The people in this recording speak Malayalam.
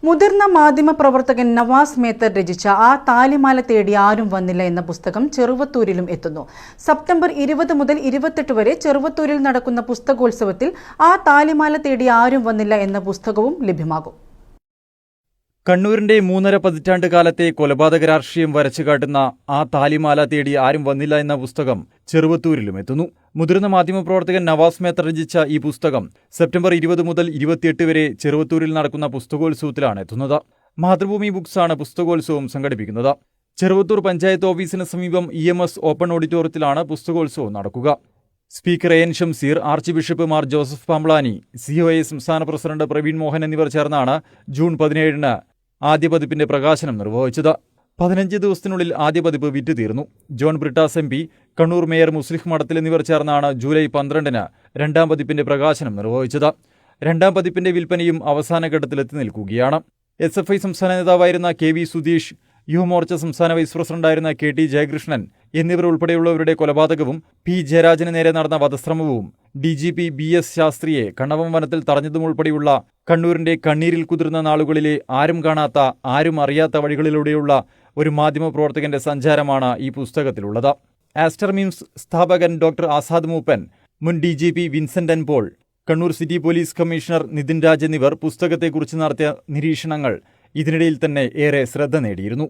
മുതിർന്ന മാധ്യമപ്രവർത്തകൻ നവാസ് മേത്തർ രചിച്ച ആ താലിമാല തേടി ആരും വന്നില്ല എന്ന പുസ്തകം ചെറുവത്തൂരിലും എത്തുന്നു. സെപ്റ്റംബർ 20 മുതൽ 28 വരെ ചെറുവത്തൂരിൽ നടക്കുന്ന പുസ്തകോത്സവത്തിൽ ആ താലിമാല തേടി ആരും വന്നില്ല എന്ന പുസ്തകവും ലഭ്യമാകും. കണ്ണൂരിന്റെ 3.5 പതിറ്റാണ്ട് കാലത്തെ കൊലപാതക രാഷ്ട്രീയം വരച്ചുകാട്ടുന്ന ആ താലിമാല തേടി ആരും വന്നില്ല എന്ന പുസ്തകം ചെറുവത്തൂരിലും എത്തുന്നു. മുതിർന്ന മാധ്യമപ്രവർത്തകൻ നവാസ് മേത്തർ രചിച്ച ഈ പുസ്തകം സെപ്റ്റംബർ 20 മുതൽ 28 വരെ ചെറുവത്തൂരിൽ നടക്കുന്ന പുസ്തകോത്സവത്തിലാണ് എത്തുന്നത്. മാതൃഭൂമി ബുക്സാണ് പുസ്തകോത്സവം സംഘടിപ്പിക്കുന്നത്. ചെറുവത്തൂർ പഞ്ചായത്ത് ഓഫീസിന് സമീപം EMS ഓപ്പൺ ഓഡിറ്റോറിയത്തിലാണ് പുസ്തകോത്സവം നടക്കുക. Speaker AN Shamseer, arch bishop Mar Joseph Pamplany, COA സംസ്ഥാന പ്രസിഡന്റ് പ്രവീൺ മോഹൻ എന്നിവർ ചേർന്നാണ് ജൂൺ 17 ആദ്യ പതിപ്പിന്റെ പ്രകാശനം നിർവഹിച്ചത്. 15 ദിവസത്തിനുള്ളിൽ ആദ്യ പതിപ്പ് വിറ്റുതീർന്നു. ജോൺ ബ്രിട്ടാസ് MP, കണ്ണൂർ മേയർ മുസ്ലിഹ് മഠത്തിൽ എന്നിവർ ചേർന്നാണ് ജൂലൈ 12 രണ്ടാം പതിപ്പിന്റെ പ്രകാശനം നിർവഹിച്ചത്. രണ്ടാം പതിപ്പിന്റെ വിൽപ്പനയും അവസാന ഘട്ടത്തിലെത്തി നിൽക്കുകയാണ്. SFI സംസ്ഥാന നേതാവായിരുന്ന KV സുധീഷ്, യുവമോർച്ച സംസ്ഥാന വൈസ് പ്രസിഡന്റായിരുന്ന KT ജയകൃഷ്ണൻ എന്നിവർ ഉൾപ്പെടെയുള്ളവരുടെ കൊലപാതകവും P ജയരാജന് നേരെ നടന്ന വധശ്രമവും DGP BS ശാസ്ത്രിയെ കണ്ണവം വനത്തിൽ തടഞ്ഞതുമുൾപ്പെടെയുള്ള കണ്ണൂരിന്റെ കണ്ണീരിൽ കുതിർന്ന നാളുകളിലെ ആരും കാണാത്ത, ആരും അറിയാത്ത വഴികളിലൂടെയുള്ള ഒരു മാധ്യമപ്രവർത്തകന്റെ സഞ്ചാരമാണ് ഈ പുസ്തകത്തിലുള്ളത്. ആസ്റ്റർ മിംസ് സ്ഥാപകൻ ഡോക്ടർ ആസാദ് മൂപ്പൻ, മുൻ DGP Vincent N. Paul, Kannur city police commissioner Nithin Raj എന്നിവർ പുസ്തകത്തെക്കുറിച്ച് നടത്തിയ നിരീക്ഷണങ്ങൾ ഇതിനിടയിൽ തന്നെ ഏറെ ശ്രദ്ധ നേടിയിരുന്നു.